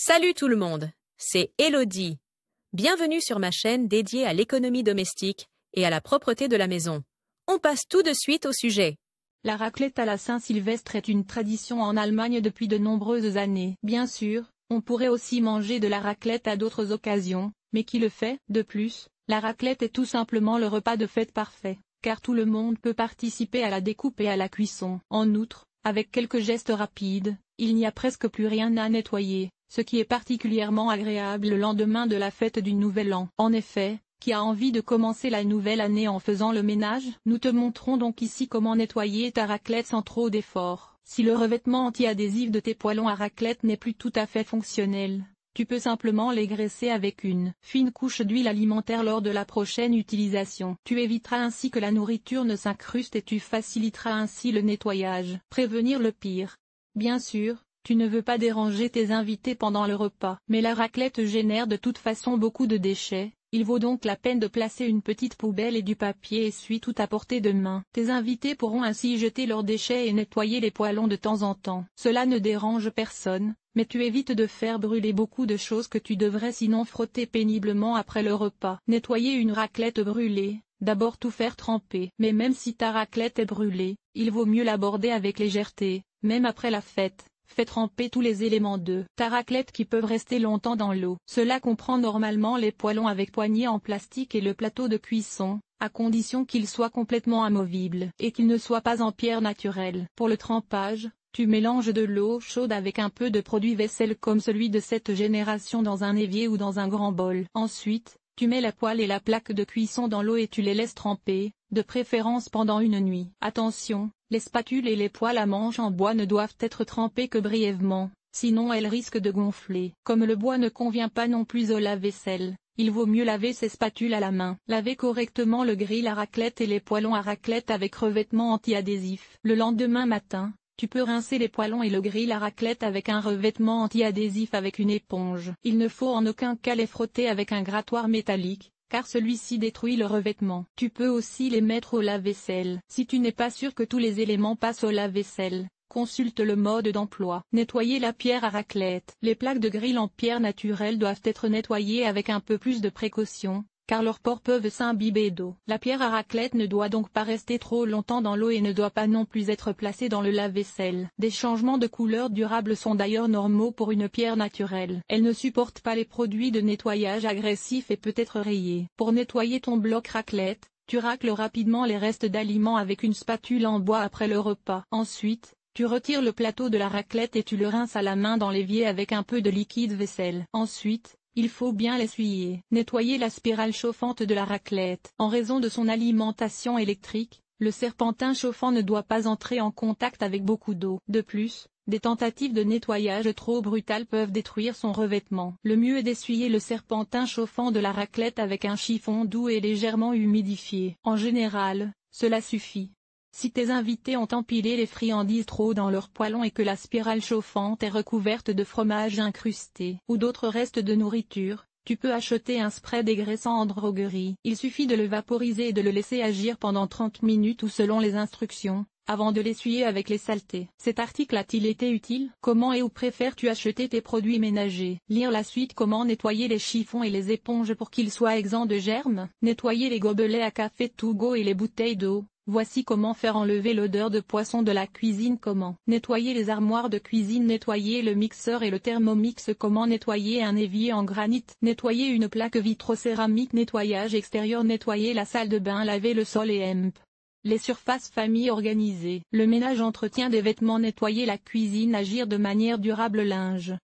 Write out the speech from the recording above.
Salut tout le monde, c'est Elodie. Bienvenue sur ma chaîne dédiée à l'économie domestique et à la propreté de la maison. On passe tout de suite au sujet. La raclette à la Saint-Sylvestre est une tradition en Allemagne depuis de nombreuses années. Bien sûr, on pourrait aussi manger de la raclette à d'autres occasions, mais qui le fait? De plus, la raclette est tout simplement le repas de fête parfait, car tout le monde peut participer à la découpe et à la cuisson. En outre, avec quelques gestes rapides, il n'y a presque plus rien à nettoyer, ce qui est particulièrement agréable le lendemain de la fête du Nouvel An. En effet, qui a envie de commencer la nouvelle année en faisant le ménage? Nous te montrons donc ici comment nettoyer ta raclette sans trop d'efforts. Si le revêtement anti-adhésif de tes poêlons à raclette n'est plus tout à fait fonctionnel, tu peux simplement les graisser avec une fine couche d'huile alimentaire lors de la prochaine utilisation. Tu éviteras ainsi que la nourriture ne s'incruste et tu faciliteras ainsi le nettoyage. Prévenir le pire. Bien sûr, tu ne veux pas déranger tes invités pendant le repas, mais la raclette génère de toute façon beaucoup de déchets. Il vaut donc la peine de placer une petite poubelle et du papier essuie tout à portée de main. Tes invités pourront ainsi jeter leurs déchets et nettoyer les poêlons de temps en temps. Cela ne dérange personne, mais tu évites de faire brûler beaucoup de choses que tu devrais sinon frotter péniblement après le repas. Nettoyer une raclette brûlée, d'abord tout faire tremper. Mais même si ta raclette est brûlée, il vaut mieux l'aborder avec légèreté, même après la fête. Fais tremper tous les éléments de ta raclette qui peuvent rester longtemps dans l'eau. Cela comprend normalement les poêlons avec poignée en plastique et le plateau de cuisson, à condition qu'ils soient complètement amovibles et qu'ils ne soient pas en pierre naturelle. Pour le trempage, tu mélanges de l'eau chaude avec un peu de produit vaisselle comme celui de cette génération dans un évier ou dans un grand bol. Ensuite, tu mets la poêle et la plaque de cuisson dans l'eau et tu les laisses tremper, de préférence pendant une nuit. Attention, les spatules et les poêles à manche en bois ne doivent être trempées que brièvement, sinon elles risquent de gonfler. Comme le bois ne convient pas non plus au lave-vaisselle, il vaut mieux laver ces spatules à la main. Laver correctement le grill à raclette et les poêlons à raclette avec revêtement anti-adhésif. Le lendemain matin, tu peux rincer les poêlons et le grill à raclette avec un revêtement anti-adhésif avec une éponge. Il ne faut en aucun cas les frotter avec un grattoir métallique, car celui-ci détruit le revêtement. Tu peux aussi les mettre au lave-vaisselle. Si tu n'es pas sûr que tous les éléments passent au lave-vaisselle, consulte le mode d'emploi. Nettoyer la pierre à raclette. Les plaques de grill en pierre naturelle doivent être nettoyées avec un peu plus de précaution, car leurs pores peuvent s'imbiber d'eau. La pierre à raclette ne doit donc pas rester trop longtemps dans l'eau et ne doit pas non plus être placée dans le lave-vaisselle. Des changements de couleur durables sont d'ailleurs normaux pour une pierre naturelle. Elle ne supporte pas les produits de nettoyage agressifs et peut être rayée. Pour nettoyer ton bloc raclette, tu racles rapidement les restes d'aliments avec une spatule en bois après le repas. Ensuite, tu retires le plateau de la raclette et tu le rinces à la main dans l'évier avec un peu de liquide vaisselle. Ensuite, il faut bien l'essuyer. Nettoyer la spirale chauffante de la raclette. En raison de son alimentation électrique, le serpentin chauffant ne doit pas entrer en contact avec beaucoup d'eau. De plus, des tentatives de nettoyage trop brutales peuvent détruire son revêtement. Le mieux est d'essuyer le serpentin chauffant de la raclette avec un chiffon doux et légèrement humidifié. En général, cela suffit. Si tes invités ont empilé les friandises trop dans leur poêlon et que la spirale chauffante est recouverte de fromage incrusté ou d'autres restes de nourriture, tu peux acheter un spray dégraissant en droguerie. Il suffit de le vaporiser et de le laisser agir pendant 30 minutes ou selon les instructions, avant de l'essuyer avec les saletés. Cet article a-t-il été utile? Comment et où préfères-tu acheter tes produits ménagers? Lire la suite. Comment nettoyer les chiffons et les éponges pour qu'ils soient exempts de germes? Nettoyer les gobelets à café to go et les bouteilles d'eau. Voici comment faire enlever l'odeur de poisson de la cuisine. Comment nettoyer les armoires de cuisine. Nettoyer le mixeur et le thermomix. Comment nettoyer un évier en granit. Nettoyer une plaque vitrocéramique. Nettoyage extérieur. Nettoyer la salle de bain. Laver le sol et les surfaces. Famille organisée. Le ménage. Entretien des vêtements. Nettoyer la cuisine. Agir de manière durable. Linge.